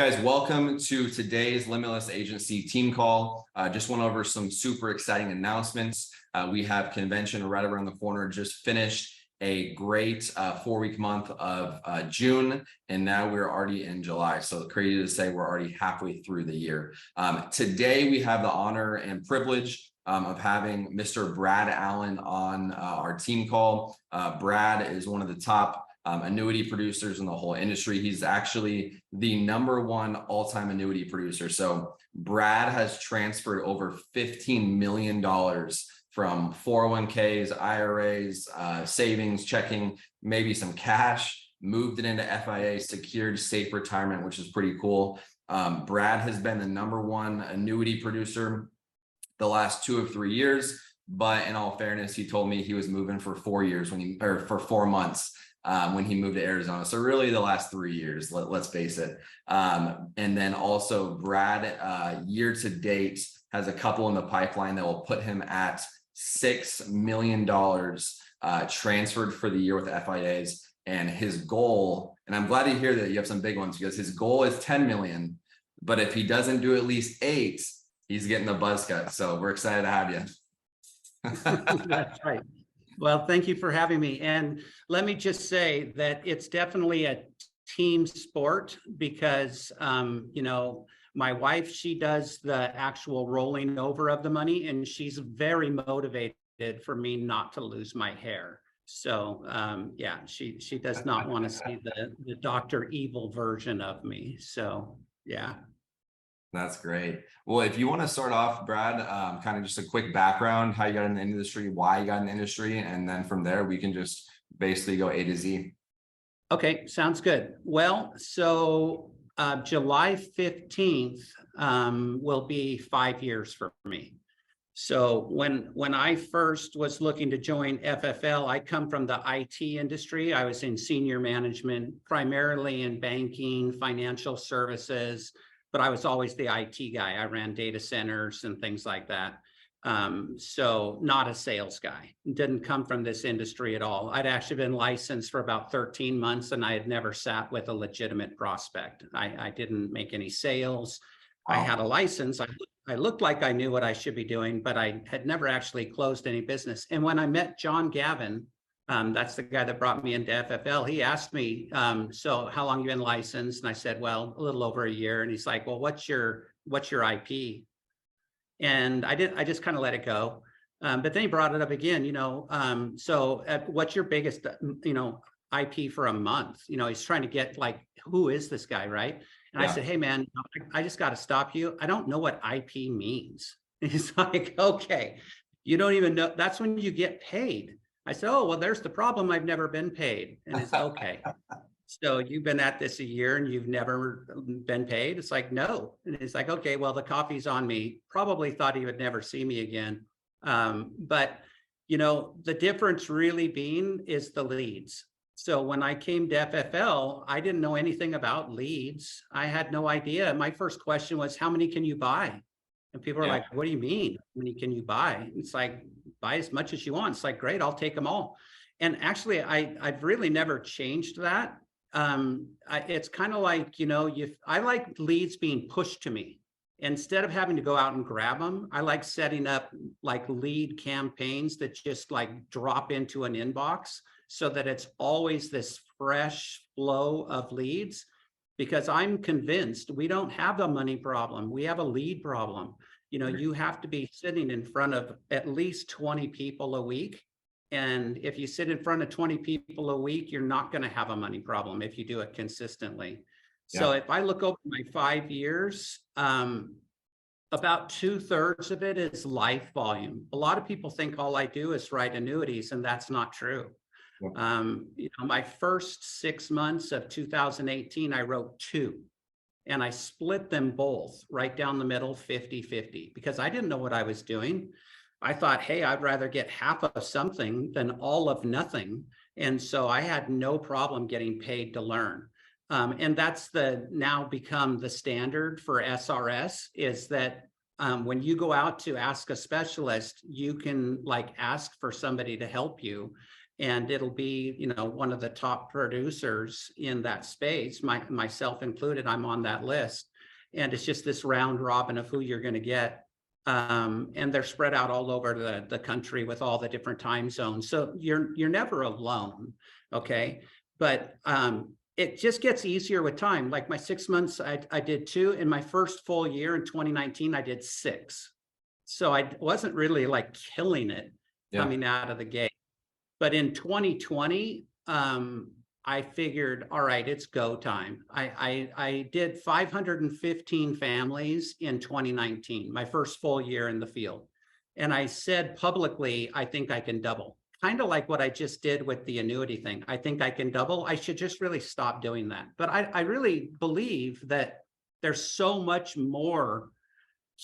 guys, welcome to today's Limitless Agency team call. Just went over some super exciting announcements. We have convention right around the corner, just finished a great 4-week month of June, and now we're already in July. So crazy to say we're already halfway through the year. Today, we have the honor and privilege of having Mr. Brad Allen on our team call. Brad is one of the top annuity producers in the whole industry. He's actually the #1 all-time annuity producer. So Brad has transferred over $15 million from 401ks, IRAs, savings, checking, maybe some cash, moved it into FIA, secured safe retirement, which is pretty cool. Brad has been the #1 annuity producer the last 2 or 3 years, but in all fairness, he told me he was moving for 4 years for 4 months when he moved to Arizona. So really the last 3 years, let's face it. And then also Brad, year to date, has a couple in the pipeline that will put him at $6 million transferred for the year with FIAs. And his goal, and I'm glad to hear that you have some big ones, because his goal is 10 million, but if he doesn't do at least 8, he's getting the buzz cut. So we're excited to have you. That's right. Well, thank you for having me. And let me just say that it's definitely a team sport because, you know, my wife, she does the actual rolling over of the money, and she's very motivated for me not to lose my hair. So yeah, she does not want to see the Dr. Evil version of me. So yeah. That's great. Well, if you want to start off, Brad, kind of just a quick background, how you got in the industry, why you got in the industry, and then from there we can just basically go A to Z. Okay, sounds good. Well, so July 15th will be 5 years for me. So when I first was looking to join FFL, I come from the IT industry. I was in senior management, primarily in banking, financial services, but I was always the IT guy. I ran data centers and things like that. So not a sales guy, didn't come from this industry at all. I'd actually been licensed for about 13 months and I had never sat with a legitimate prospect. I didn't make any sales. Wow. I had a license. I looked like I knew what I should be doing, but I had never actually closed any business. And when I met John Gavin, that's the guy that brought me into FFL. He asked me, so how long you been licensed? And I said, well, a little over a year. And he's like, well, what's your IP? And I just kind of let it go. But then he brought it up again, you know, what's your biggest, you know, IP for a month? You know, he's trying to get like, who is this guy, right? And yeah. I said, hey man, I just got to stop you. I don't know what IP means. And he's like, okay, you don't even know. That's when you get paid. I said, oh, well, there's the problem. I've never been paid. And it's okay. So you've been at this a year and you've never been paid? It's like, no. And it's like, okay, well, the coffee's on me. Probably thought he would never see me again. But, you know, the difference really being is the leads. So when I came to FFL, I didn't know anything about leads. I had no idea. My first question was, how many can you buy? And people are like, what do you mean? How many can you buy? It's like, buy as much as you want. It's like, great, I'll take them all. And actually, I've really never changed that. It's kind of like, you know, I like leads being pushed to me. Instead of having to go out and grab them, I like setting up like lead campaigns that just like drop into an inbox so that it's always this fresh flow of leads. Because I'm convinced we don't have a money problem. We have a lead problem. You know, you have to be sitting in front of at least 20 people a week. And if you sit in front of 20 people a week, you're not going to have a money problem if you do it consistently. Yeah. So if I look over my 5 years, about 2/3 of it is life volume. A lot of people think all I do is write annuities, and that's not true. You know, my first 6 months of 2018, I wrote 2 and I split them both right down the middle, 50-50, because I didn't know what I was doing. I thought, hey, I'd rather get half of something than all of nothing. And so I had no problem getting paid to learn. And that's now become the standard for SRS, is that when you go out to ask a specialist, you can like ask for somebody to help you. and it'll be, you know, one of the top producers in that space, myself included. I'm on that list. And it's just this round robin of who you're going to get. And they're spread out all over the country with all the different time zones. So you're never alone. Okay. But it just gets easier with time. Like my 6 months, I did 2. In my first full year in 2019, I did 6. So I wasn't really like killing it coming out of the gate. But in 2020, I figured, all right, it's go time. I did 515 families in 2019, my first full year in the field. And I said publicly, I think I can double. Kind of like what I just did with the annuity thing. I think I can double. I should just really stop doing that. But I really believe that there's so much more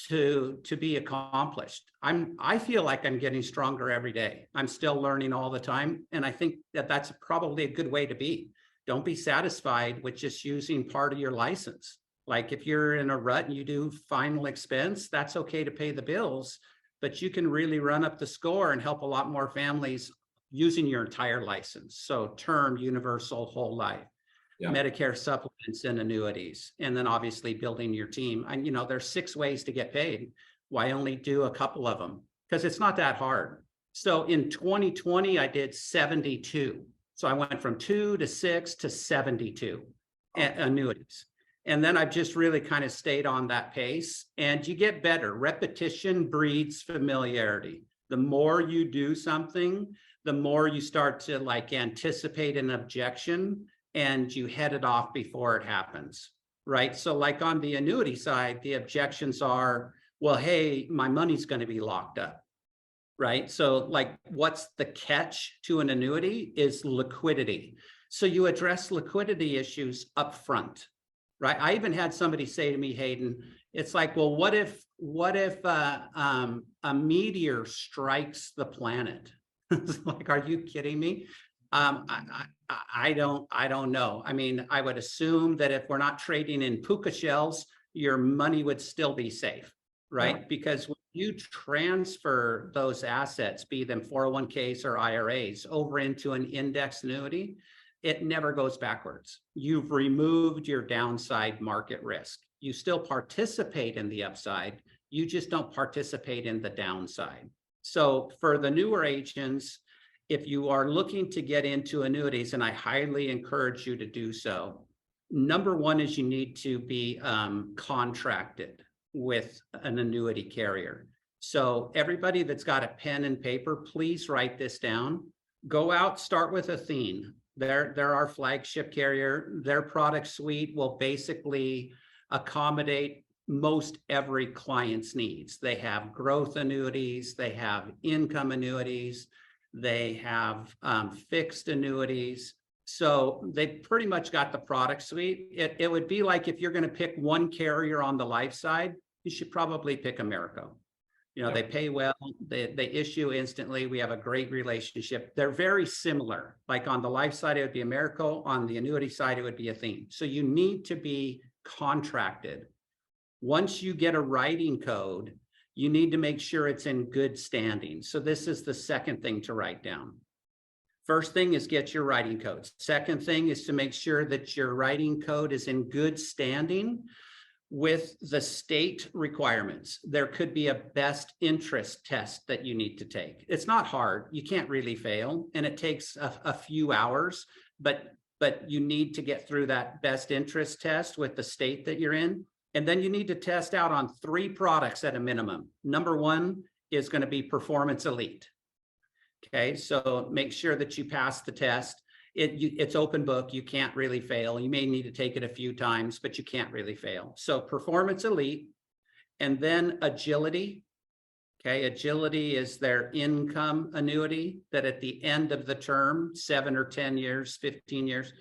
to be accomplished. I feel like I'm getting stronger every day. I'm still learning all the time. And I think that that's probably a good way to be. Don't be satisfied with just using part of your license. Like if you're in a rut and you do final expense, that's okay to pay the bills, but you can really run up the score and help a lot more families using your entire license. So term, universal, whole life. Medicare supplements and annuities, and then obviously building your team. And you know, there's 6 ways to get paid. Why only do a couple of them? Because it's not that hard. So in 2020, I did 72. So I went from 2 to 6 to 72 annuities. And then I've just really kind of stayed on that pace, and you get better. Repetition breeds familiarity. The more you do something, the more you start to like anticipate an objection, and you head it off before it happens, right? So like on the annuity side, the objections are, well, hey, my money's going to be locked up, right? So like what's the catch to an annuity is liquidity. So you address liquidity issues up front, right? I even had somebody say to me, Hayden, it's like, well, what if a meteor strikes the planet? It's like, are you kidding me? I don't know. I mean, I would assume that if we're not trading in puka shells, your money would still be safe, right? Because when you transfer those assets, be them 401ks or IRAs, over into an index annuity, it never goes backwards. You've removed your downside market risk. You still participate in the upside. You just don't participate in the downside. So for the newer agents, if you are looking to get into annuities, and I highly encourage you to do so, number one is you need to be contracted with an annuity carrier. So everybody that's got a pen and paper, please write this down. Go out, start with Athene. They're our flagship carrier. Their product suite will basically accommodate most every client's needs. They have growth annuities, they have income annuities, they have fixed annuities. So they pretty much got the product suite. It would be like if you're going to pick one carrier on the life side, you should probably pick Americo. You know, they pay well, they issue instantly. We have a great relationship. They're very similar. Like on the life side, it would be Americo. On the annuity side, it would be Athene. So you need to be contracted. Once you get a writing code, you need to make sure it's in good standing. So this is the second thing to write down. First thing is get your writing code. Second thing is to make sure that your writing code is in good standing with the state requirements. There could be a best interest test that you need to take. It's not hard. You can't really fail, and it takes a few hours, but you need to get through that best interest test with the state that you're in. And then you need to test out on 3 products at a minimum. Number 1 is going to be Performance Elite. Okay, so make sure that you pass the test. It's open book. You can't really fail. You may need to take it a few times, but you can't really fail. So Performance Elite, and then Agility. Okay, Agility is their income annuity that at the end of the term, 7 or 10 years, 15 years,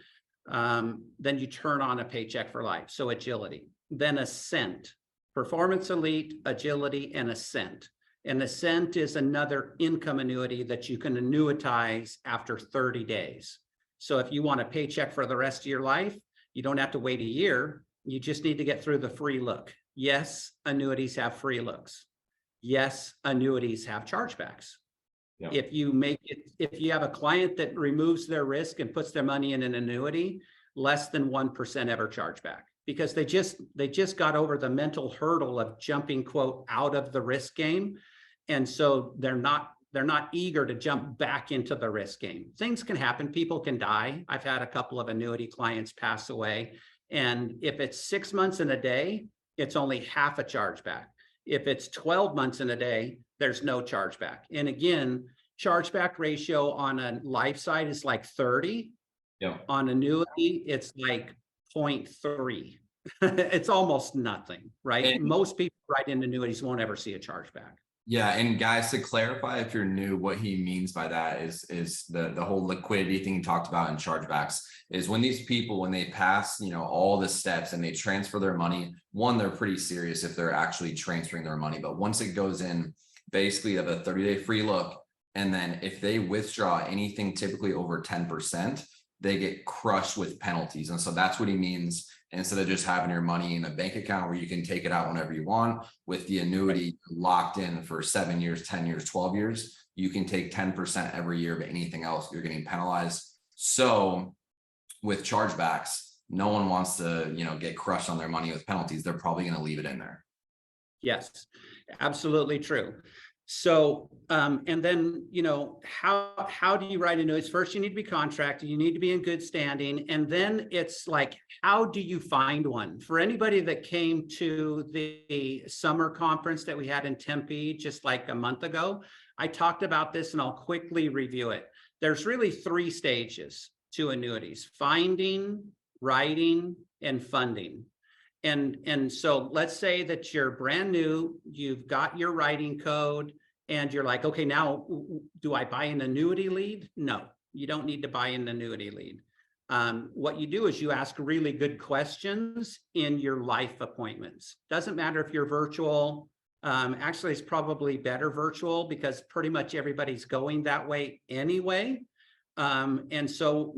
then you turn on a paycheck for life. So Agility. Then Ascent, Performance Elite, Agility, and Ascent. And Ascent is another income annuity that you can annuitize after 30 days. So if you want a paycheck for the rest of your life, you don't have to wait a year. You just need to get through the free look. Yes, annuities have free looks. Yes, annuities have chargebacks. Yeah. If you have a client that removes their risk and puts their money in an annuity, less than 1% ever charge back, because they just got over the mental hurdle of jumping, quote, out of the risk game. And so they're not eager to jump back into the risk game. Things can happen. People can die. I've had a couple of annuity clients pass away. And if it's 6 months in a day, it's only half a chargeback. If it's 12 months in a day, there's no chargeback. And again, chargeback ratio on a life side is like 30. Yeah. On annuity, it's like 0.3. It's almost nothing, right? And most people write in annuities won't ever see a chargeback. yeah, and guys, to clarify, if you're new, what he means by that is the whole liquidity thing he talked about in chargebacks is when these people, when they pass, all the steps and they transfer their money, one, they're pretty serious if they're actually transferring their money. But once it goes in, basically you have a 30-day free look. And then if they withdraw anything typically over 10%, they get crushed with penalties. And so that's what he means. Instead of just having your money in a bank account where you can take it out whenever you want, with the annuity locked in for 7 years, 10 years, 12 years, you can take 10% every year, but anything else, you're getting penalized. So with chargebacks, no one wants to, get crushed on their money with penalties. They're probably going to leave it in there. Yes, absolutely true. So, and then, how do you write annuities? First, you need to be contracted. You need to be in good standing. And then it's like, how do you find one? For anybody that came to the summer conference that we had in Tempe just like a month ago, I talked about this and I'll quickly review it. There's really 3 stages to annuities: finding, writing, and funding. And so let's say that you're brand new, you've got your writing code, and you're like, okay, now do I buy an annuity lead? No, you don't need to buy an annuity lead. What you do is you ask really good questions in your life appointments. Doesn't matter if you're virtual. Actually, it's probably better virtual because pretty much everybody's going that way anyway. And so,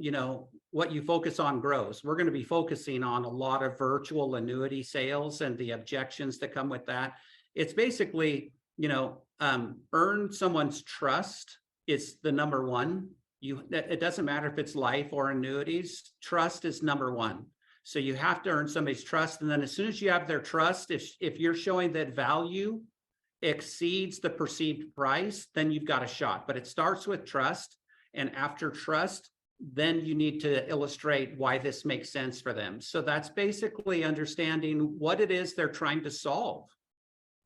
what you focus on grows. We're going to be focusing on a lot of virtual annuity sales and the objections that come with that. It's basically, earn someone's trust is the number one. It doesn't matter if it's life or annuities. Trust is number one. So you have to earn somebody's trust. And then as soon as you have their trust, if you're showing that value exceeds the perceived price, then you've got a shot. But it starts with trust. And after trust, then you need to illustrate why this makes sense for them. So that's basically understanding what it is they're trying to solve.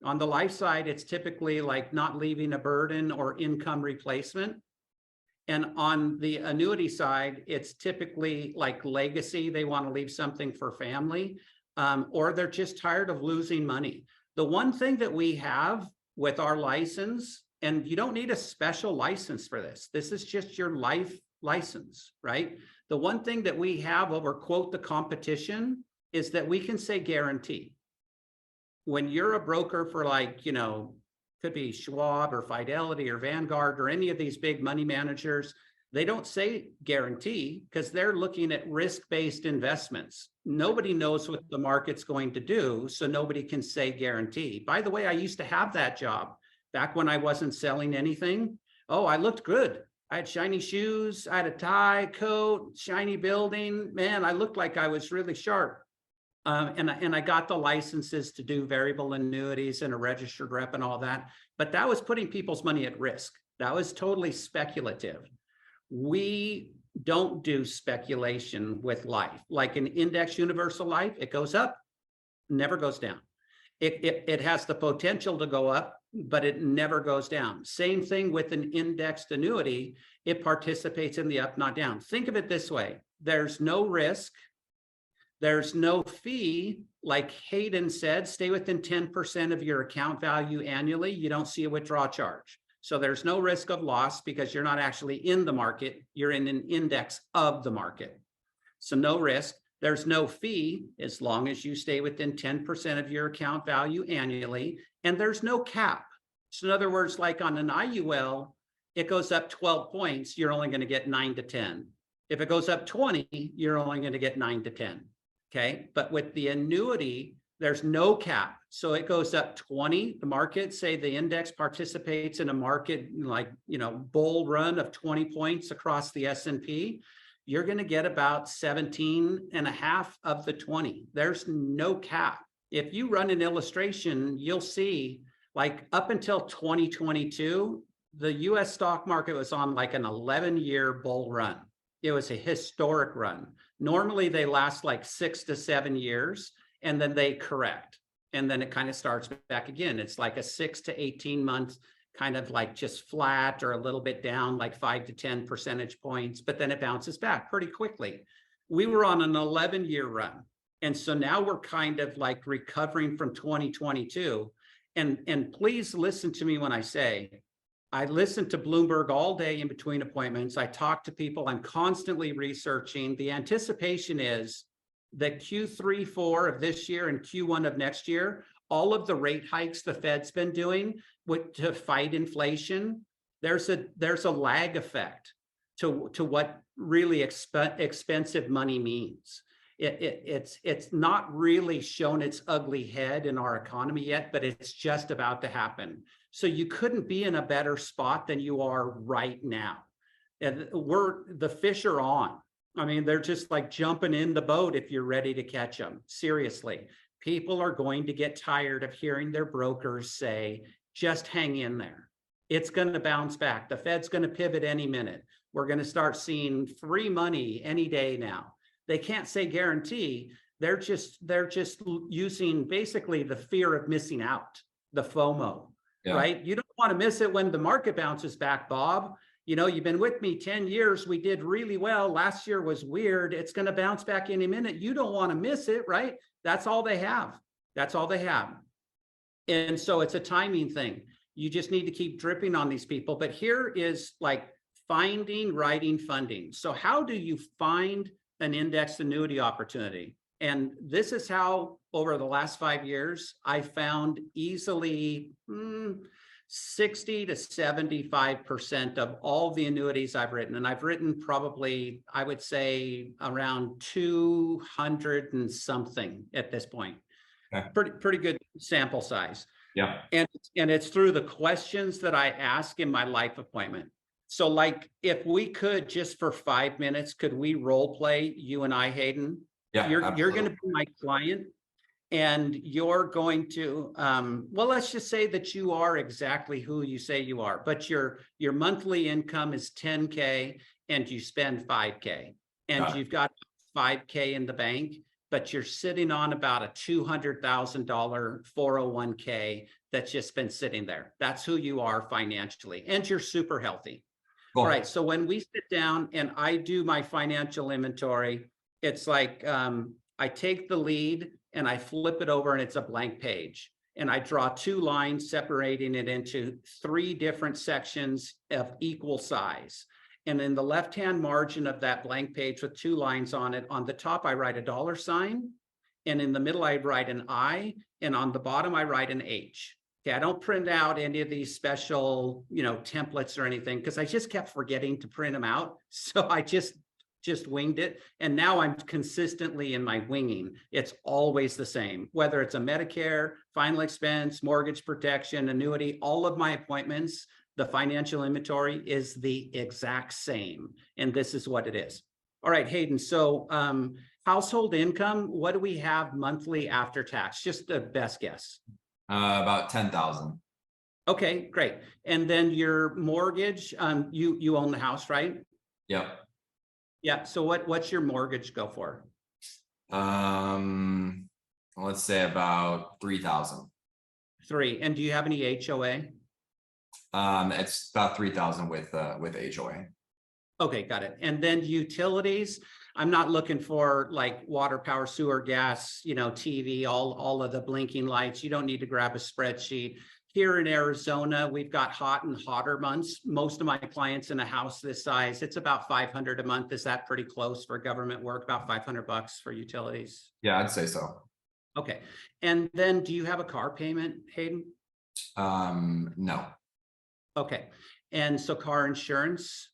On the life side, it's typically like not leaving a burden or income replacement. And on the annuity side, it's typically like legacy. They want to leave something for family, or they're just tired of losing money. The one thing that we have with our license, and you don't need a special license for this. This is just your life license, right? The one thing that we have over, quote, the competition is that we can say guarantee. When you're a broker for could be Schwab or Fidelity or Vanguard or any of these big money managers, they don't say guarantee because they're looking at risk-based investments. Nobody knows what the market's going to do, so nobody can say guarantee. By the way, I used to have that job back when I wasn't selling anything. Oh, I looked good. I had shiny shoes, I had a tie, coat, shiny building. Man, I looked like I was really sharp. And I got the licenses to do variable annuities and a registered rep and all that. But that was putting people's money at risk. That was totally speculative. We don't do speculation with life. Like an index universal life, it goes up, never goes down. It has the potential to go up, but it never goes down. Same thing with an indexed annuity. It participates in the up, not down. Think of it this way. There's no risk. There's no fee. Like Hayden said, stay within 10% of your account value annually. You don't see a withdrawal charge. So there's no risk of loss because you're not actually in the market. You're in an index of the market. So no risk. There's no fee as long as you stay within 10% of your account value annually. And there's no cap. So in other words, like on an IUL, it goes up 12 points, you're only going to get 9 to 10. If it goes up 20, you're only going to get 9 to 10. Okay. But with the annuity, There's no cap. So it goes up 20. The market, say the index participates in a market like, bull run of 20 points across the S&P. You're going to get about 17 and a half of the 20. There's no cap. If you run an illustration, you'll see like up until 2022, the US stock market was on like an 11-year bull run. It was a historic run. Normally they last like 6 to 7 years and then they correct. And then it kind of starts back again. It's like a 6 to 18 months kind of like just flat or a little bit down, like 5 to 10 percentage points, but then it bounces back pretty quickly. We were on an 11-year run. And so now we're kind of like recovering from 2022. And please listen to me when I say, I listen to Bloomberg all day in between appointments. I talk to people. I'm constantly researching. The anticipation is that Q3, 4 of this year and Q1 of next year, all of the rate hikes the Fed's been doing to fight inflation, there's a lag effect to what really expensive money means. It's not really shown its ugly head in our economy yet, but it's just about to happen. So you couldn't be in a better spot than you are right now. And the fish are on. I mean, they're just like jumping in the boat if you're ready to catch them. Seriously, people are going to get tired of hearing their brokers say, just hang in there. It's going to bounce back. The Fed's going to pivot any minute. We're going to start seeing free money any day now. They can't say guarantee. They're just using basically the fear of missing out, the FOMO, right? You don't want to miss it when the market bounces back, Bob. You've been with me 10 years. We did really well. Last year was weird. It's going to bounce back any minute. You don't want to miss it, right? That's all they have. That's all they have. And so it's a timing thing. You just need to keep dripping on these people. But here is like finding, writing, funding. So how do you find an indexed annuity opportunity? And this is how, over the last 5 years, I found easily 60 to 75% of all the annuities I've written. And I've written probably, I would say, around 200 and something at this point. Okay. Pretty good sample size. Yeah. And it's through the questions that I ask in my life appointment. So like, if we could just for 5 minutes, could we role play, you and I, Hayden? Yeah, you're going to be my client. And you're going to, well, let's just say that you are exactly who you say you are, but your monthly income is 10K and you spend 5K and you've got 5K in the bank, but you're sitting on about a $200,000 401k that's just been sitting there. That's who you are financially, and you're super healthy. Cool. All right. So when we sit down and I do my financial inventory, it's like I take the lead and I flip it over and it's a blank page. And I draw 2 lines separating it into 3 different sections of equal size. And in the left-hand margin of that blank page with 2 lines on it, on the top, I write a $sign. And in the middle, I write an I. And on the bottom, I write an H. Okay, I don't print out any of these special, templates or anything, because I just kept forgetting to print them out. So I just winged it. And now I'm consistently in my winging. It's always the same, whether it's a Medicare, final expense, mortgage protection, annuity, all of my appointments, the financial inventory is the exact same. And this is what it is. All right, Hayden. So household income, what do we have monthly after tax? Just the best guess. About 10,000. Okay, great. And then your mortgage, you own the house, right? Yep. Yeah. So what's your mortgage go for? Let's say about 3,000. 3. And do you have any HOA? It's about 3,000 with HOA. Okay, got it. And then utilities, I'm not looking for like water, power, sewer, gas, TV, all of the blinking lights. You don't need to grab a spreadsheet. Here in Arizona, we've got hot and hotter months. Most of my clients in a house this size, it's about $500 a month. Is that pretty close for government work? About $500 for utilities? Yeah, I'd say so. Okay. And then do you have a car payment, Hayden? No. Okay. And so car insurance?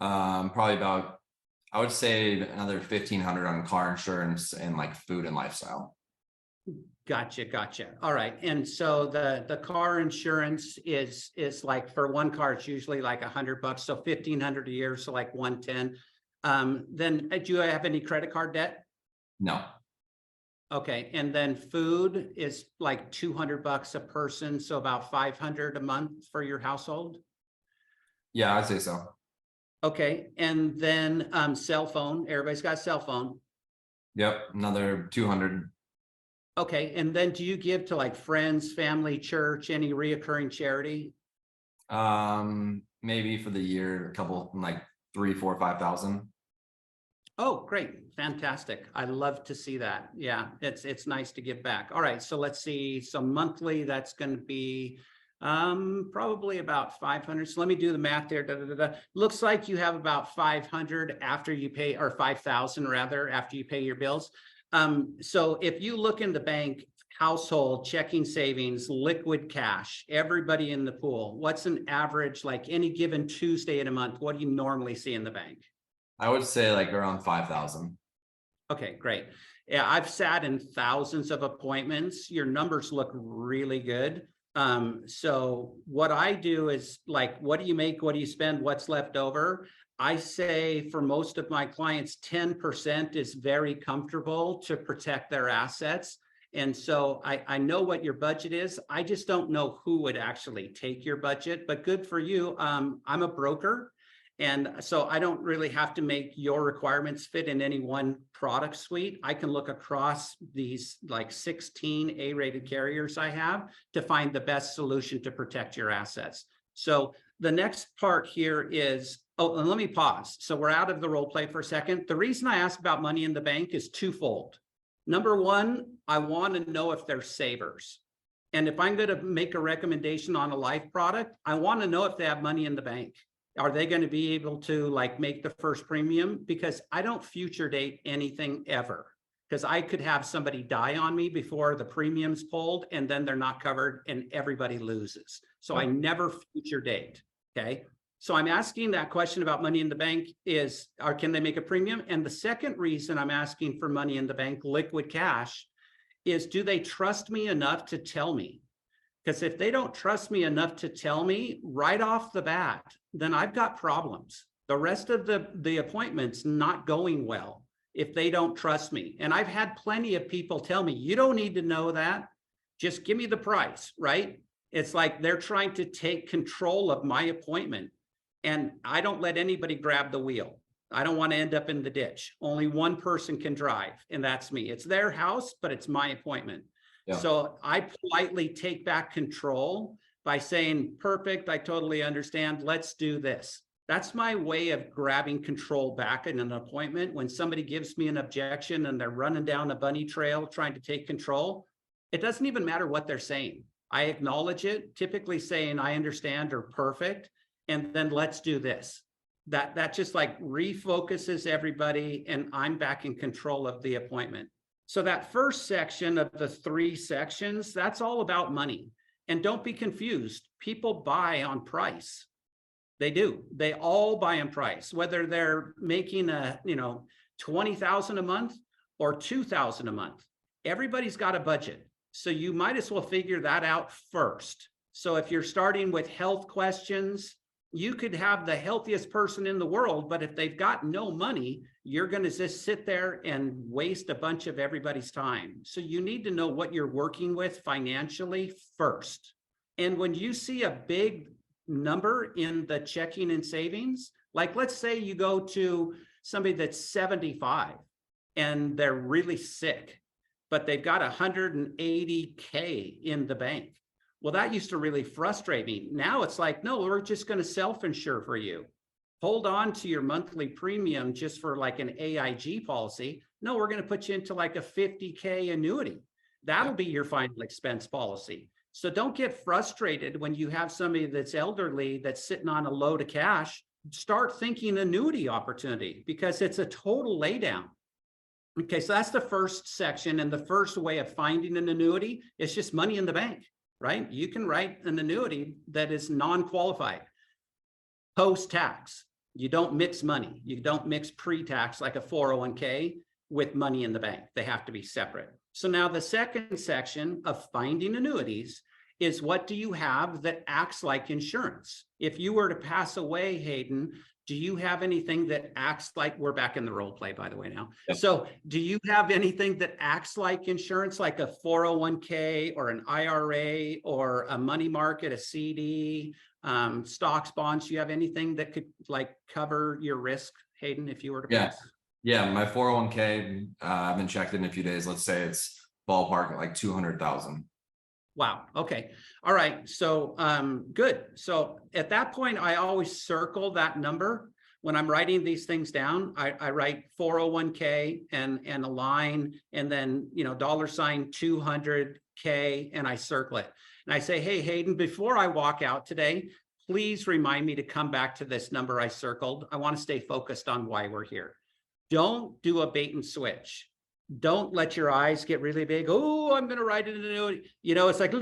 Probably about, I would say another 1,500 on car insurance and like food and lifestyle. Gotcha. All right. And so the car insurance is like, for one car, it's usually like $100. So 1,500 a year. So like 110. Then do you have any credit card debt? No. Okay. And then food is like $200 a person. So about 500 a month for your household. Yeah, I'd say so. Okay. And then cell phone, everybody's got a cell phone. Yep, another 200. Okay. And then do you give to like friends, family, church, any reoccurring charity? Maybe for the year, a couple, like 3, 4, 5,000. Oh, great. Fantastic. I love to see that. Yeah, it's nice to give back. All right. So let's see. So monthly, that's going to be probably about 500. So let me do the math there. Looks like you have about 500 after you pay, or 5,000 rather, after you pay your bills. So if you look in the bank, household, checking, savings, liquid cash, everybody in the pool, what's an average, like any given Tuesday in a month, what do you normally see in the bank? I would say like around 5,000. Okay, great. Yeah, I've sat in thousands of appointments. Your numbers look really good. So what I do is like, what do you make? What do you spend? What's left over? I say for most of my clients, 10% is very comfortable to protect their assets. And so I know what your budget is. I just don't know who would actually take your budget, but good for you. I'm a broker. And so I don't really have to make your requirements fit in any one product suite. I can look across these like 16 A-rated carriers I have to find the best solution to protect your assets. So the next part here is, oh, and let me pause. So we're out of the role play for a second. The reason I asked about money in the bank is twofold. Number one, I want to know if they're savers. And if I'm going to make a recommendation on a life product, I want to know if they have money in the bank. Are they going to be able to like make the first premium? Because I don't future date anything ever, because I could have somebody die on me before the premium's pulled and then they're not covered and everybody loses. So I never future date. Okay. So I'm asking that question about money in the bank is, or can they make a premium? And the second reason I'm asking for money in the bank, liquid cash, is do they trust me enough to tell me? Because if they don't trust me enough to tell me right off the bat, then I've got problems. The rest of the appointment's not going well if they don't trust me. And I've had plenty of people tell me, you don't need to know that. Just give me the price, right? It's like they're trying to take control of my appointment. And I don't let anybody grab the wheel. I don't want to end up in the ditch. Only one person can drive, and that's me. It's their house, but it's my appointment. Yeah. So I politely take back control by saying, perfect, I totally understand. Let's do this. That's my way of grabbing control back in an appointment. When somebody gives me an objection and they're running down a bunny trail trying to take control, it doesn't even matter what they're saying. I acknowledge it, typically saying, I understand or perfect, and then let's do this. That just like refocuses everybody and I'm back in control of the appointment. So that first section of the 3 sections, that's all about money. And don't be confused. People buy on price. They do. They all buy on price, whether they're making a, $20,000 a month or $2,000 a month. Everybody's got a budget. So you might as well figure that out first. So if you're starting with health questions, you could have the healthiest person in the world, but if they've got no money, you're going to just sit there and waste a bunch of everybody's time. So you need to know what you're working with financially first. And when you see a big number in the checking and savings, like let's say you go to somebody that's 75 and they're really sick, but they've got 180K in the bank. Well, that used to really frustrate me. Now it's like, no, we're just going to self-insure for you. Hold on to your monthly premium just for like an AIG policy. No, we're going to put you into like a 50K annuity. That'll be your final expense policy. So don't get frustrated when you have somebody that's elderly that's sitting on a load of cash. Start thinking annuity opportunity because it's a total laydown. Okay, so that's the first section. And the first way of finding an annuity is just money in the bank. Right? You can write an annuity that is non-qualified. Post-tax, you don't mix money. You don't mix pre-tax like a 401k with money in the bank. They have to be separate. So now the second section of finding annuities is, what do you have that acts like insurance? If you were to pass away, Hayden, do you have anything that acts like, we're back in the role play, by the way, now. Yep. So do you have anything that acts like insurance, like a 401k or an IRA or a money market, a CD, stocks, bonds? Do you have anything that could like cover your risk, Hayden, if you were to Yeah. pass? Yeah, my 401k, I haven't checked in a few days. Let's say it's ballpark at like 200,000. Wow. Okay. All right. So good. So at that point, I always circle that number. When I'm writing these things down, I write 401k and a line, and then, you know, $ 200K, and I circle it. And I say, hey, Hayden, before I walk out today, please remind me to come back to this number I circled. I want to stay focused on why we're here. Don't do a bait and switch. Don't let your eyes get really big. Oh, I'm going to write it in an annuity. You know, it's like,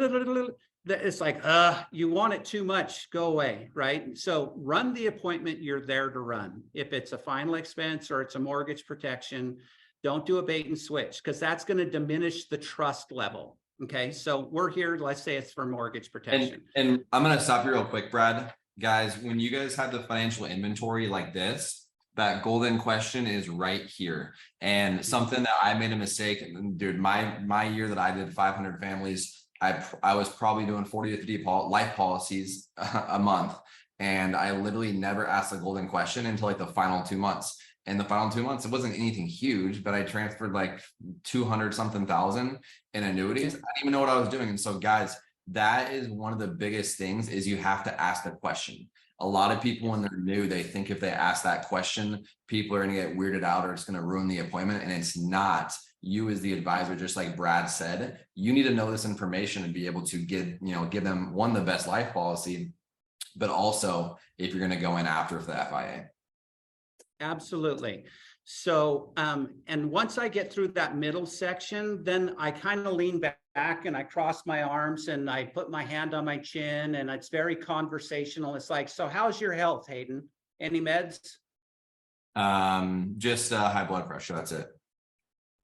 you want it too much, go away, right? So run the appointment you're there to run. If it's a final expense or it's a mortgage protection, don't do a bait and switch, because that's going to diminish the trust level. Okay. So we're here, let's say it's for mortgage protection. And I'm going to stop you real quick, Brad. Guys, when you guys have the financial inventory like this, that golden question is right here. And something that I made a mistake, dude, my year that I did 500 families, I was probably doing 40 to 50 life policies a month. And I literally never asked the golden question until like the final 2 months. And the final 2 months, it wasn't anything huge, but I transferred like 200 something thousand in annuities. I didn't even know what I was doing. And so guys, that is one of the biggest things, is you have to ask the question. A lot of people, when they're new, they think if they ask that question, people are going to get weirded out or it's going to ruin the appointment. And it's not. You as the advisor, just like Brad said, you need to know this information and be able to give them, one, the best life policy, but also if you're going to go in after for the FIA. Absolutely. So, and once I get through that middle section, then I kind of lean back and I cross my arms and I put my hand on my chin, and it's very conversational. It's like, so how's your health, Hayden? Any meds? Just high blood pressure. That's it.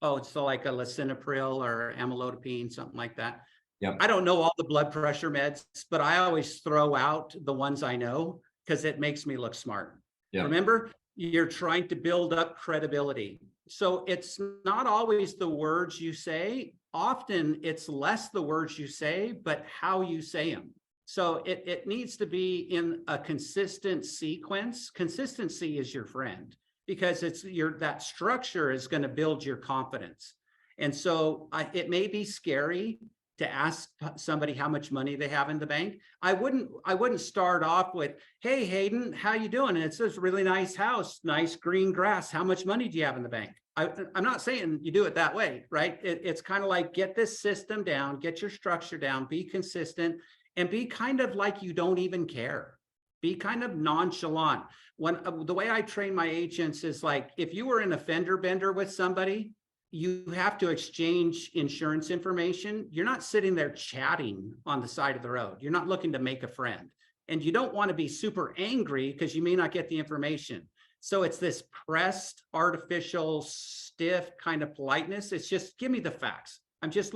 Oh, it's so like a lisinopril or amlodipine, something like that. Yep. I don't know all the blood pressure meds, but I always throw out the ones I know because it makes me look smart. Yep. Remember, you're trying to build up credibility. So it's not always the words you say. Often it's less the words you say, but how you say them. So it needs to be in a consistent sequence. Consistency is your friend, because that structure is going to build your confidence. And so it may be scary to ask somebody how much money they have in the bank. I wouldn't start off with, hey, Hayden, how you doing? And it's this really nice house, nice green grass. How much money do you have in the bank? I'm not saying you do it that way, right? It's kind of like, get this system down, get your structure down, be consistent, and be kind of like you don't even care. Be kind of nonchalant. The way I train my agents is like, if you were in a fender bender with somebody, you have to exchange insurance information. You're not sitting there chatting on the side of the road. You're not looking to make a friend. And you don't want to be super angry because you may not get the information. So it's this pressed, artificial, stiff kind of politeness. It's just, give me the facts. I'm just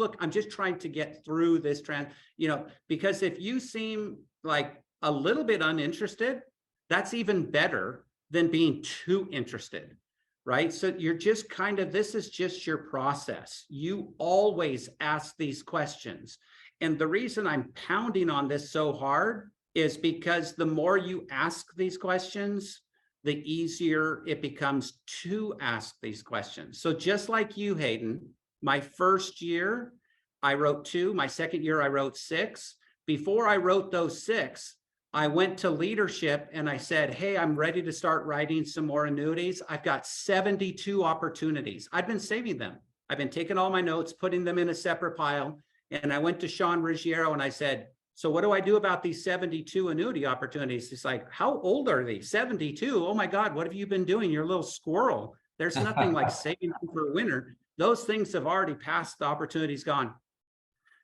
trying to get through this because if you seem like a little bit uninterested, that's even better than being too interested. Right? So you're just this is just your process. You always ask these questions. And the reason I'm pounding on this so hard is because the more you ask these questions, the easier it becomes to ask these questions. So just like you, Hayden, my first year, I wrote 2. My second year, I wrote 6. Before I wrote those 6, I went to leadership and I said, hey, I'm ready to start writing some more annuities. I've got 72 opportunities. I've been saving them. I've been taking all my notes, putting them in a separate pile. And I went to Sean Ruggiero and I said, so what do I do about these 72 annuity opportunities? He's like, how old are these? 72? Oh my God, what have you been doing? You're a little squirrel. There's nothing like saving them for winter. Those things have already passed. The opportunity's gone.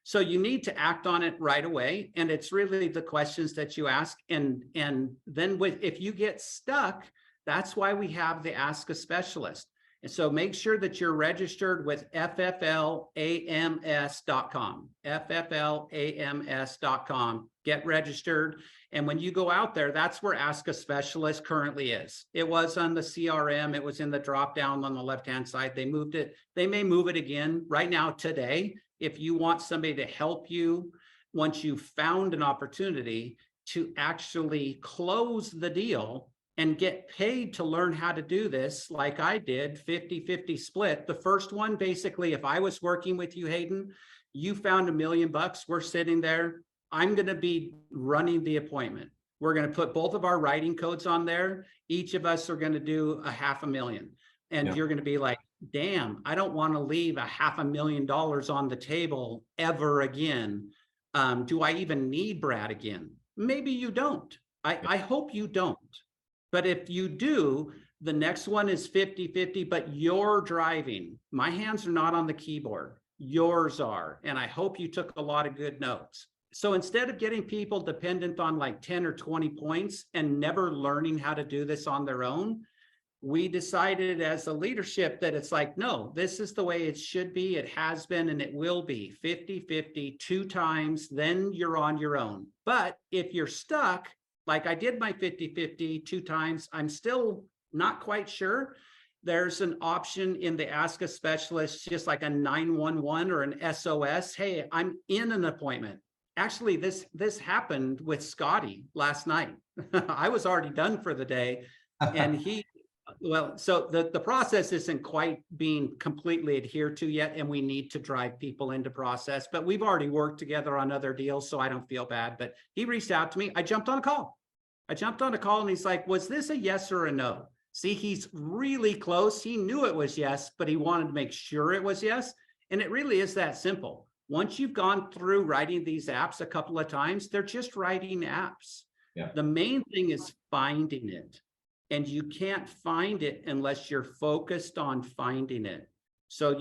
So you need to act on it right away. And it's really the questions that you ask. And then if you get stuck, that's why we have the Ask a Specialist. And so make sure that you're registered with fflams.com, fflams.com. Get registered. And when you go out there, that's where Ask a Specialist currently is. It was on the CRM. It was in the drop down on the left-hand side. They moved it. They may move it again right now today. If you want somebody to help you, once you've found an opportunity to actually close the deal and get paid to learn how to do this, like I did, 50-50 split. The first one, basically, if I was working with you, Hayden, you found $1 million, we're sitting there, I'm going to be running the appointment. We're going to put both of our writing codes on there. Each of us are going to do $500,000. And you're going to be like, damn, I don't want to leave $500,000 on the table ever again. Do I even need Brad again? Maybe you don't. I hope you don't. But if you do, the next one is 50-50, but you're driving. My hands are not on the keyboard. Yours are. And I hope you took a lot of good notes. So instead of getting people dependent on like 10 or 20 points and never learning how to do this on their own, we decided as a leadership that it's like, no, this is the way it should be. It has been, and it will be 50-50 2 times, then you're on your own. But if you're stuck, like I did my 50-50 2 times, I'm still not quite sure. There's an option in the Ask a Specialist, just like a 911 or an SOS. Hey, I'm in an appointment. Actually, this happened with Scotty last night. I was already done for the day. And so the process isn't quite being completely adhered to yet, and we need to drive people into process, but we've already worked together on other deals, so I don't feel bad. But he reached out to me. I jumped on a call and he's like, was this a yes or a no? See, he's really close. He knew it was yes, but he wanted to make sure it was yes. And it really is that simple. Once you've gone through writing these apps a couple of times, they're just writing apps. Yeah. The main thing is finding it. And you can't find it unless you're focused on finding it. So,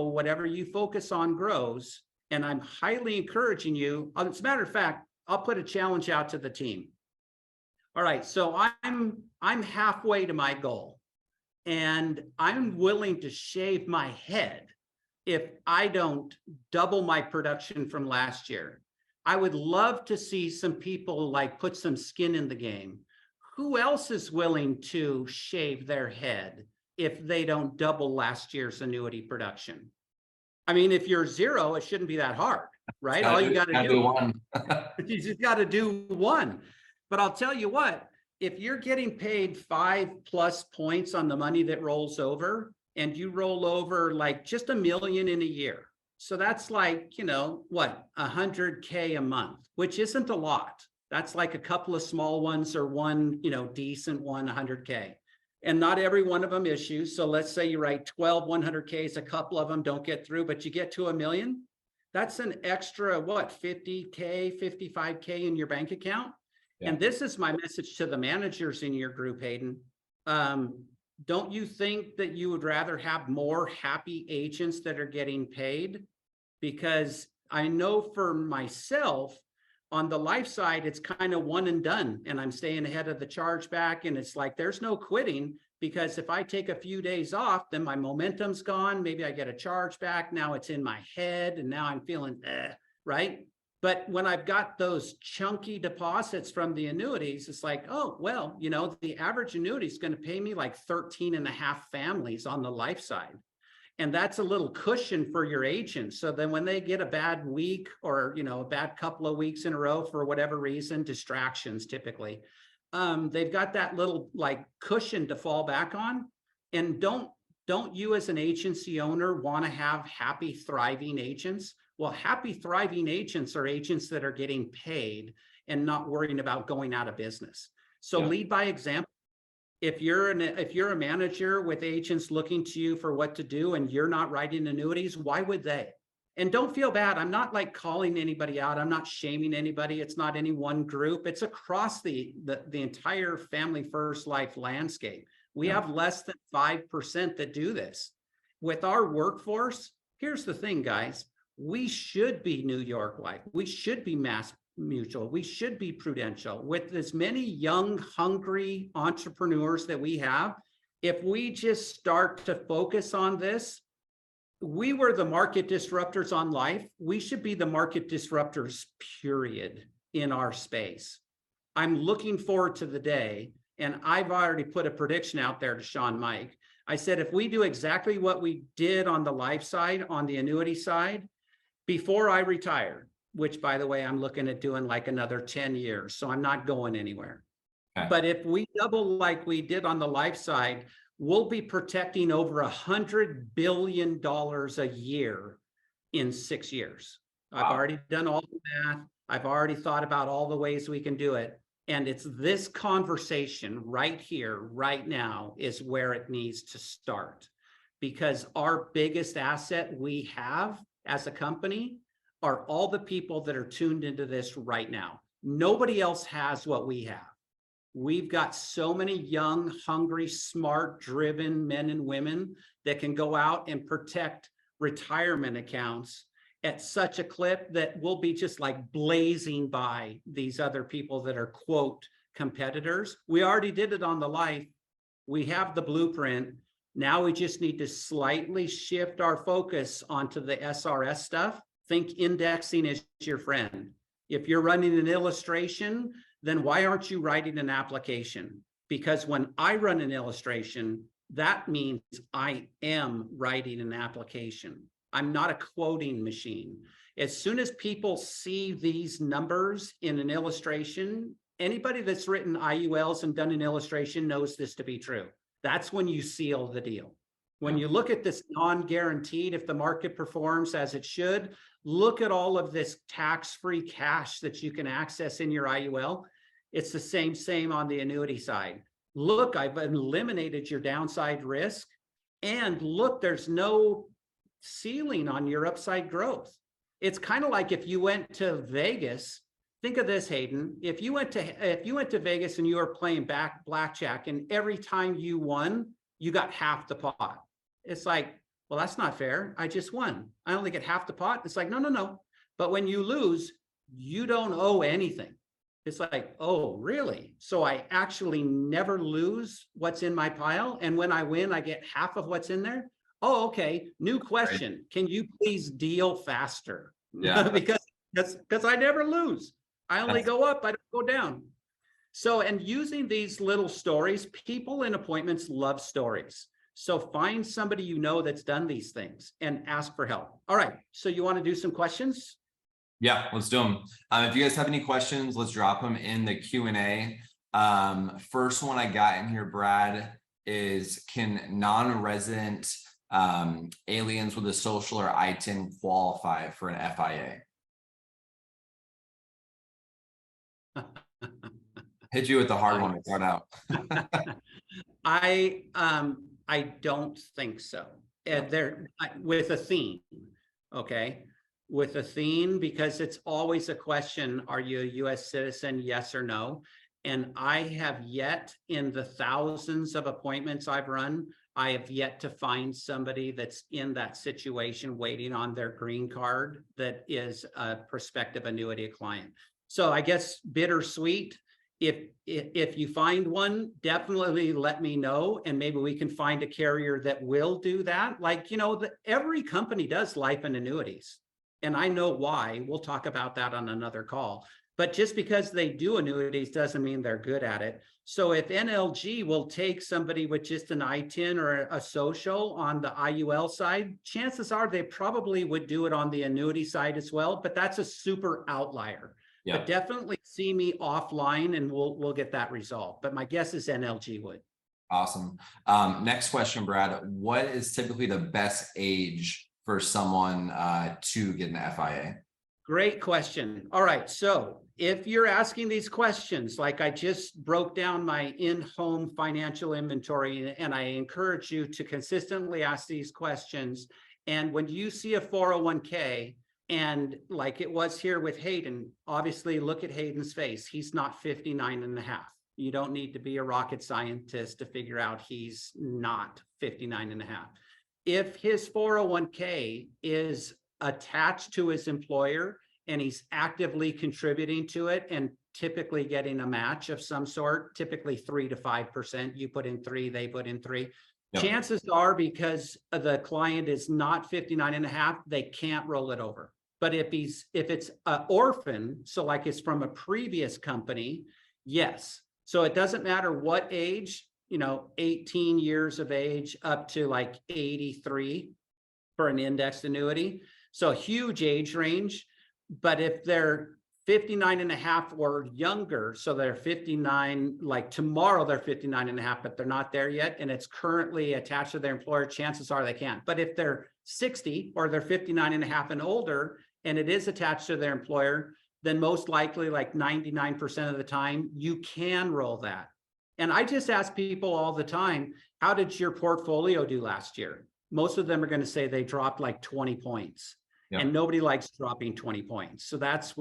whatever you focus on grows. And I'm highly encouraging you. As a matter of fact, I'll put a challenge out to the team. All right, so I'm halfway to my goal, and I'm willing to shave my head if I don't double my production from last year. I would love to see some people like put some skin in the game. Who else is willing to shave their head if they don't double last year's annuity production? I mean, if you're 0, it shouldn't be that hard, right? All you got to do one. You just got to do one. But I'll tell you what, if you're getting paid 5+ points on the money that rolls over, and you roll over like just $1 million in a year, so that's like, what, $100K a month, which isn't a lot. That's like a couple of small ones or one, decent one, 100K. And not every one of them issues. So let's say you write 12 100Ks, a couple of them don't get through, but you get to $1 million. That's an extra, what, 50K, 55K in your bank account. Yeah. And this is my message to the managers in your group, Hayden. Don't you think that you would rather have more happy agents that are getting paid? Because I know for myself, on the life side, it's kind of one and done, and I'm staying ahead of the chargeback, and it's like there's no quitting, because if I take a few days off, then my momentum's gone. Maybe I get a chargeback. Now it's in my head, and now I'm feeling right? But when I've got those chunky deposits from the annuities, it's like, oh, well, the average annuity is going to pay me like 13.5 families on the life side. And that's a little cushion for your agents. So then when they get a bad week or, a bad couple of weeks in a row for whatever reason, distractions typically, they've got that little like cushion to fall back on. And don't you as an agency owner want to have happy, thriving agents? Well, happy, thriving agents are agents that are getting paid and not worrying about going out of business. So lead by example. If you're a manager with agents looking to you for what to do and you're not writing annuities, why would they? And don't feel bad. I'm not like calling anybody out. I'm not shaming anybody. It's not any one group. It's across the entire Family First Life landscape. We have less than 5% that do this. With our workforce, here's the thing, guys. We should be New York Life. We should be Mass Mutual. We should be Prudential. With as many young, hungry entrepreneurs that we have, if we just start to focus on this, we were the market disruptors on life. We should be the market disruptors, period, in our space. I'm looking forward to the day, and I've already put a prediction out there to Sean Mike. I said, if we do exactly what we did on the life side, on the annuity side, before I retire, which by the way, I'm looking at doing like another 10 years, so I'm not going anywhere. Okay. But if we double like we did on the life side, we'll be protecting over $100 billion a year in 6 years. I've already done all the math. I've already thought about all the ways we can do it. And it's this conversation right here, right now, is where it needs to start. Because our biggest asset we have as a company are all the people that are tuned into this right now. Nobody else has what we have. We've got so many young, hungry, smart, driven men and women that can go out and protect retirement accounts at such a clip that we'll be just like blazing by these other people that are, quote, competitors. We already did it on the life. We have the blueprint. Now we just need to slightly shift our focus onto the SRS stuff. Think indexing is your friend. If you're running an illustration, then why aren't you writing an application? Because when I run an illustration, that means I am writing an application. I'm not a quoting machine. As soon as people see these numbers in an illustration, anybody that's written IULs and done an illustration knows this to be true. That's when you seal the deal. When you look at this non-guaranteed, if the market performs as it should, look at all of this tax-free cash that you can access in your IUL. It's the same on the annuity side. Look, I've eliminated your downside risk. And look, there's no ceiling on your upside growth. It's kind of like if you went to Vegas. Think of this, Hayden. If you went to Vegas and you were playing blackjack, and every time you won, you got half the pot. It's like, well, that's not fair. I just won. I only get half the pot. It's like, no. But when you lose, you don't owe anything. It's like, oh, really? So I actually never lose what's in my pile. And when I win, I get half of what's in there. Oh, okay. New question. Right. Can you please deal faster? Yeah. because I never lose. I only go up, I don't go down. So, and using these little stories, people in appointments love stories. So find somebody you know that's done these things and ask for help. All right. So you want to do some questions? Yeah, let's do them. If you guys have any questions, let's drop them in the Q&A. First one I got in here, Brad, is can non-resident aliens with a social or ITIN qualify for an FIA? Hit you with the hard one to start out. I don't think so. They're with a theme, okay? With a theme, because it's always a question, are you a US citizen, yes or no? And I have yet, in the thousands of appointments I've run, I have yet to find somebody that's in that situation waiting on their green card that is a prospective annuity client. So I guess bittersweet. If you find one, definitely let me know, and maybe we can find a carrier that will do that. Like, you know, every company does life and annuities, and I know why. We'll talk about that on another call. But just because they do annuities doesn't mean they're good at it. So if NLG will take somebody with just an ITIN or a social on the IUL side, chances are they probably would do it on the annuity side as well, but that's a super outlier. Yeah. But definitely see me offline and we'll get that resolved. But my guess is NLG would. Awesome. Next question, Brad. What is typically the best age for someone to get an FIA? Great question. All right. So if you're asking these questions, like I just broke down my in-home financial inventory, and I encourage you to consistently ask these questions. And when you see a 401k, and like it was here with Hayden, obviously look at Hayden's face. He's not 59 and a half. You don't need to be a rocket scientist to figure out he's not 59 and a half. If his 401k is attached to his employer and he's actively contributing to it and typically getting a match of some sort, typically 3 to 5%. You put in 3, they put in 3. Yep. Chances are, because the client is not 59.5, they can't roll it over. But if it's an orphan, so like it's from a previous company, yes. So it doesn't matter what age, 18 years of age up to like 83 for an indexed annuity. So huge age range. But if they're 59.5 or younger, so they're 59, like tomorrow they're 59.5, but they're not there yet, and it's currently attached to their employer, chances are they can. But if they're 60 or they're 59.5 and older, and it is attached to their employer, then most likely, like 99% of the time, you can roll that. And I just ask people all the time, how did your portfolio do last year? Most of them are going to say they dropped like 20 points. Yep. And nobody likes dropping 20 points. So that's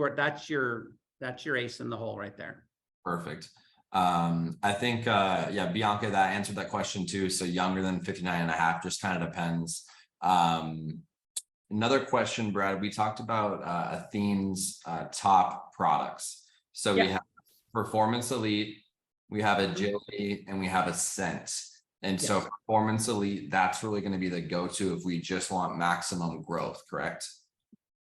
your ace in the hole right there. Perfect. I think, yeah, Bianca, that answered that question too. So younger than 59.5, just kind of depends. Another question, Brad, we talked about Athene's top products. So we have Performance Elite, we have Agility, and we have Ascent. And so Performance Elite, that's really going to be the go-to if we just want maximum growth, correct?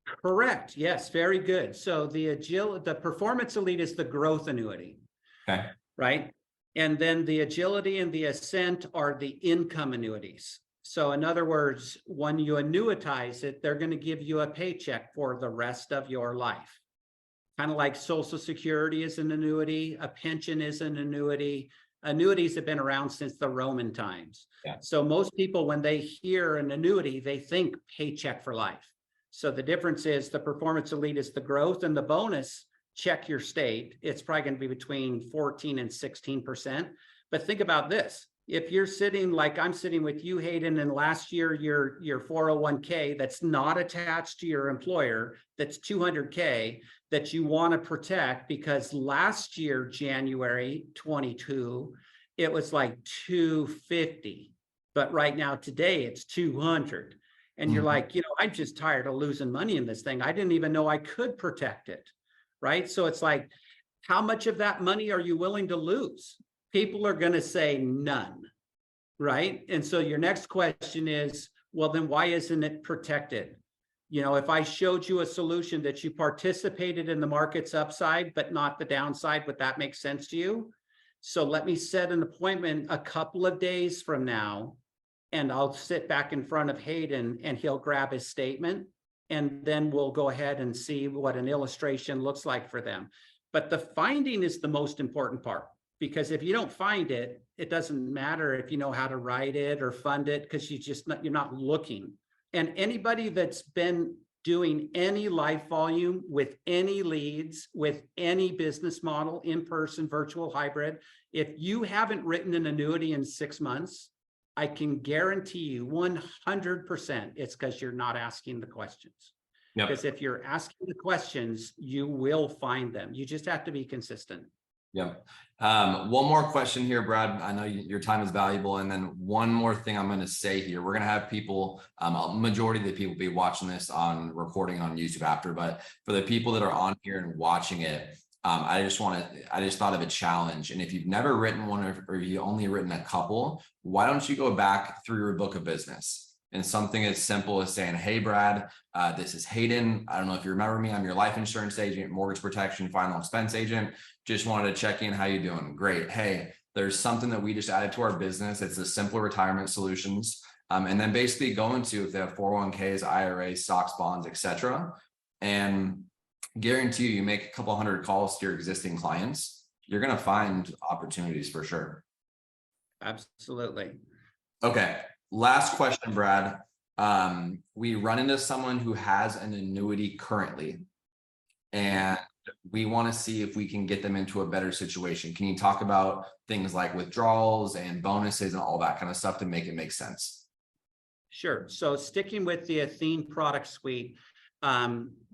Correct. Yes, very good. So the Performance Elite is the growth annuity. Okay. Right. And then the Agility and the Ascent are the income annuities. So in other words, when you annuitize it, they're going to give you a paycheck for the rest of your life. Kind of like Social Security is an annuity, a pension is an annuity. Annuities have been around since the Roman times. Yeah. So most people, when they hear an annuity, they think paycheck for life. So the difference is the Performance Elite is the growth, and the bonus, check your state, it's probably going to be between 14 and 16%. But think about this. If you're sitting like I'm sitting with you, Hayden, and last year your 401k that's not attached to your employer, that's 200k, that you want to protect because last year, January 22, it was like 250. But right now, today, it's 200. And you're like, I'm just tired of losing money in this thing. I didn't even know I could protect it. Right. So it's like, how much of that money are you willing to lose? People are going to say none. Right. And so your next question is, well, then why isn't it protected? If I showed you a solution that you participated in the market's upside, but not the downside, would that make sense to you? So let me set an appointment a couple of days from now, and I'll sit back in front of Hayden and he'll grab his statement, and then we'll go ahead and see what an illustration looks like for them. But the finding is the most important part, because if you don't find it, it doesn't matter if you know how to write it or fund it, because you're not looking. And anybody that's been doing any life volume with any leads, with any business model, in-person, virtual, hybrid, if you haven't written an annuity in 6 months, I can guarantee you 100% it's because you're not asking the questions. Yep. Because if you're asking the questions, you will find them. You just have to be consistent. Yeah. One more question here, Brad. I know your time is valuable. And then one more thing I'm going to say here. We're going to have people, majority of the people be watching this on recording on YouTube after, but for the people that are on here and watching it, I just thought of a challenge. And if you've never written one or you only written a couple, why don't you go back through your book of business? And something as simple as saying, hey, Brad, this is Hayden. I don't know if you remember me. I'm your life insurance agent, mortgage protection, final expense agent. Just wanted to check in. How you doing? Great. Hey, there's something that we just added to our business. It's the Simpler Retirement Solutions. And then basically go into if they have 401ks, IRAs, stocks, bonds, etc. And guarantee you make a couple hundred calls to your existing clients, you're going to find opportunities for sure. Absolutely. Okay. Last question, Brad. We run into someone who has an annuity currently, and we want to see if we can get them into a better situation. Can you talk about things like withdrawals and bonuses and all that kind of stuff to make it make sense? Sure. So sticking with the Athene product suite,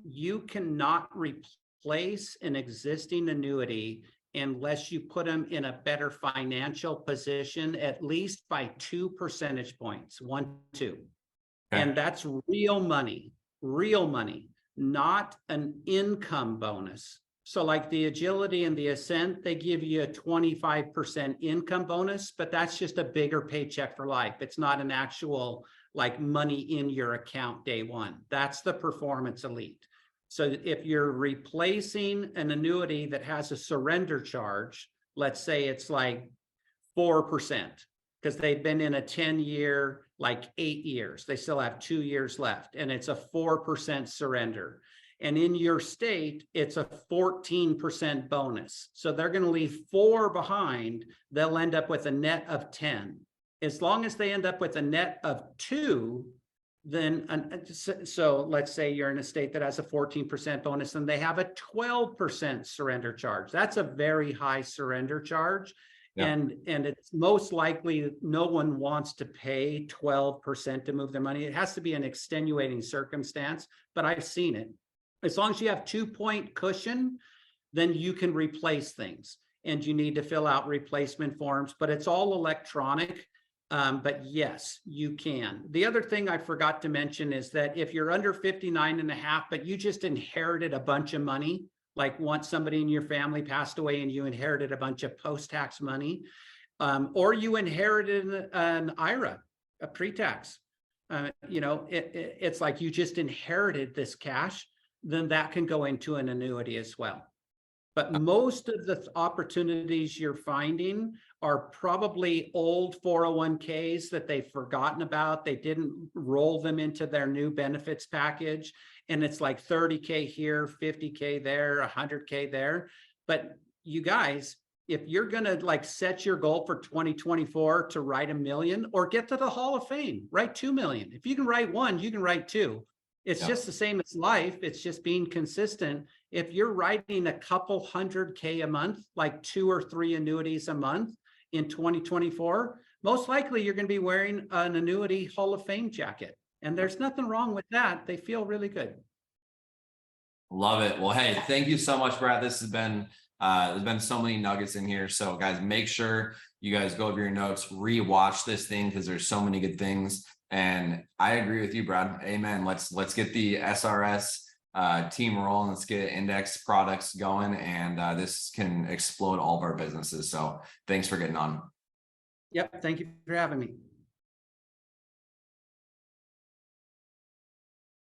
you cannot replace an existing annuity unless you put them in a better financial position, at least by 2 percentage points, 1, 2. Okay. And that's real money, real money. not an income bonus. So like the Agility and the Ascent, they give you a 25% income bonus, but that's just a bigger paycheck for life. It's not an actual like money in your account day one. That's the Performance Elite. So if you're replacing an annuity that has a surrender charge, let's say it's like 4%, because they've been in a 10-year, like 8 years, they still have 2 years left, and it's a 4% surrender. And in your state, it's a 14% bonus. So they're going to leave 4 behind. They'll end up with a net of 10. As long as they end up with a net of 2, then, so let's say you're in a state that has a 14% bonus and they have a 12% surrender charge. That's a very high surrender charge. Yeah. And it's most likely no one wants to pay 12% to move their money. It has to be an extenuating circumstance, but I've seen it. As long as you have 2-point cushion, then you can replace things, and you need to fill out replacement forms, but it's all electronic. But yes, you can. The other thing I forgot to mention is that if you're under 59.5, but you just inherited a bunch of money, like once somebody in your family passed away and you inherited a bunch of post-tax money, or you inherited an IRA, a pre-tax, it's like you just inherited this cash, then that can go into an annuity as well. But most of the opportunities you're finding are probably old 401ks that they've forgotten about. They didn't roll them into their new benefits package. And it's like 30K here, 50K there, 100K there. But you guys, if you're going to like set your goal for 2024 to write $1 million or get to the Hall of Fame, write 2 million. If you can write 1, you can write 2. It's just the same as life. It's just being consistent. If you're writing a couple 100K a month, like 2 or 3 annuities a month in 2024, most likely you're going to be wearing an annuity Hall of Fame jacket. And there's nothing wrong with that. They feel really good. Love it. Well, hey, thank you so much, Brad. This has been, there's been so many nuggets in here. So guys, make sure you guys go over your notes, rewatch this thing, because there's so many good things. And I agree with you, Brad. Amen. Let's get the SRS team rolling. Let's get index products going, and this can explode all of our businesses. So thanks for getting on. Yep. Thank you for having me.